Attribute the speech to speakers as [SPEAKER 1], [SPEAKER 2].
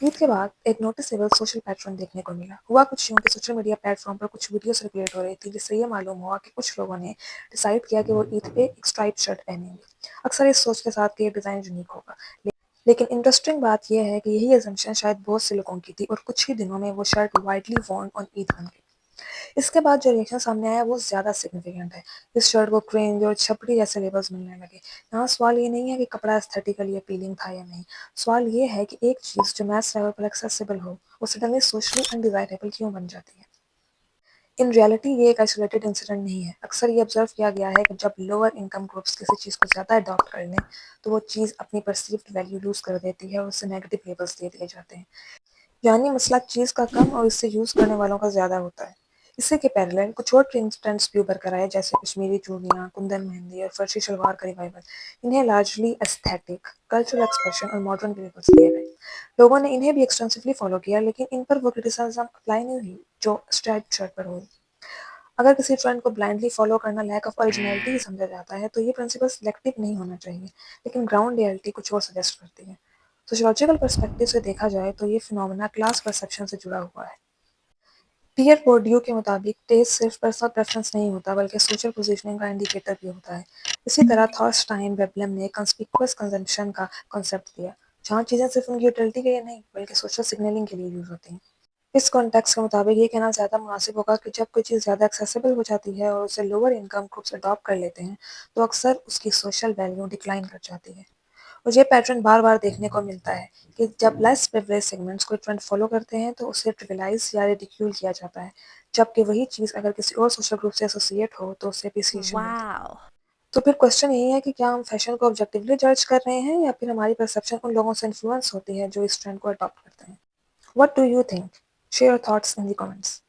[SPEAKER 1] ईद के बाद एक नोटिसेबल सोशल पैटर्न देखने को मिला। हुआ कुछ यूं कि सोशल मीडिया प्लेटफॉर्म पर कुछ वीडियो सर्कुलेट हो रही थी, जिससे ये मालूम हुआ कि कुछ लोगों ने डिसाइड किया कि वो ईद पे एक स्ट्राइप शर्ट पहनेंगे। अक्सर इस सोच के साथ कि ये डिज़ाइन यूनिक होगा। लेकिन इंटरेस्टिंग बात यह है कि यही अजम्पशन शायद बहुत से लोगों की थी और कुछ ही दिनों में वो shirt widely worn on Eid बन गई। इसके बाद जो रिएक्शन सामने आया वो ज़्यादा सिग्निफिकेंट है। इस शर्ट को क्रिंज और छपरी जैसे लेबल्स मिलने लगे। यहाँ सवाल ये नहीं है कि कपड़ा एस्थेटिकली अपीलिंग था या नहीं। सवाल ये है कि एक चीज़ जो मैस लेवल पर एक्सेसिबल हो, वो सडनली सोशली अनडिज़ायरेबल क्यों बन जाती है? इन रियलिटी ये एक आइसोलेटेड इंसिडेंट नहीं है। अक्सर ये ऑब्जर्व किया गया है कि जब लोअर इनकम ग्रुप्स किसी चीज़ को ज़्यादा अडॉप्ट कर लें, तो वो चीज़ अपनी परसीव्ड वैल्यू लूज़ कर देती है और उसे नेगेटिव लेबल्स दे दिए जाते हैं। यानी मसला चीज़ का कम और इसे यूज़ करने वालों का ज़्यादा होता है। इसी के पैरेलल कुछ और ट्रेंड्स भी उभर कर आए, जैसे कश्मीरी चूड़ियाँ, कुंदन मेहंदी और फर्शी शलवार का रिवाइवल। इन्हें लार्जली एस्थेटिक, कल्चरल एक्सप्रेशन और मॉडर्न लेबल्स दिए गए। लोगों ने इन्हें भी एक्सटेंसिवली फॉलो किया, लेकिन इन पर वो क्रिटिसिज्म अप्लाई नहीं हुई जो स्ट्राइप्ड शर्ट पर हुई। अगर किसी ट्रेंड को ब्लाइंडली फॉलो करना लैक ऑफ ओरिजिनलिटी ही समझा जाता है, तो ये प्रिंसिपल सिलेक्टिव नहीं होना चाहिए। लेकिन ग्राउंड रियलिटी कुछ और सजेस्ट करती है। सोशियोलॉजिकल पर्सपेक्टिव से देखा जाए तो ये फिनोमेना क्लास परसेप्शन से जुड़ा हुआ है। पियर बोर्डियू के मुताबिक टेस्ट सिर्फ पर्सनल प्रेफरेंस नहीं होता, बल्कि सोशल पोजीशनिंग का इंडिकेटर भी होता है। इसी तरह थॉर्स्टाइन वेबलम ने कंस्पिकुअस कंजम्पशन का कॉन्सेप्ट दिया, जहाँ चीज़ें सिर्फ उनकी यूटिलिटी के लिए नहीं बल्कि सोशल सिग्नलिंग के लिए यूज होती हैं। इस कॉन्टेक्स्ट के मुताबिक ये कहना ज़्यादा मुनासिब होगा कि जब कोई चीज़ ज़्यादा एक्सेसिबल हो जाती है और उसे लोअर इनकम ग्रुप्स अडॉप्ट कर लेते हैं, तो अक्सर उसकी सोशल वैल्यू डिक्लाइन कर जाती है। और ये पैटर्न बार-बार देखने को मिलता है कि जब लेस प्रिविलेज्ड सेगमेंट्स कोई ट्रेंड फॉलो करते हैं, तो उसे ट्रिविलाइज़ या रिडिक्यूल किया जाता है, जबकि वही चीज़ अगर किसी और सोशल ग्रुप से एसोसिएट हो, तो उसे एप्रिसिएशन मिलती है।
[SPEAKER 2] वाओ!
[SPEAKER 1] तो फिर क्वेश्चन यही है कि क्या हम फैशन को ऑब्जेक्टिवली जज कर रहे हैं या फिर हमारी परसेप्शन उन लोगों से इन्फ्लुएंस होती है जो इस ट्रेंड को अडॉप्ट करते हैं? What do you think? Share your thoughts in the comments.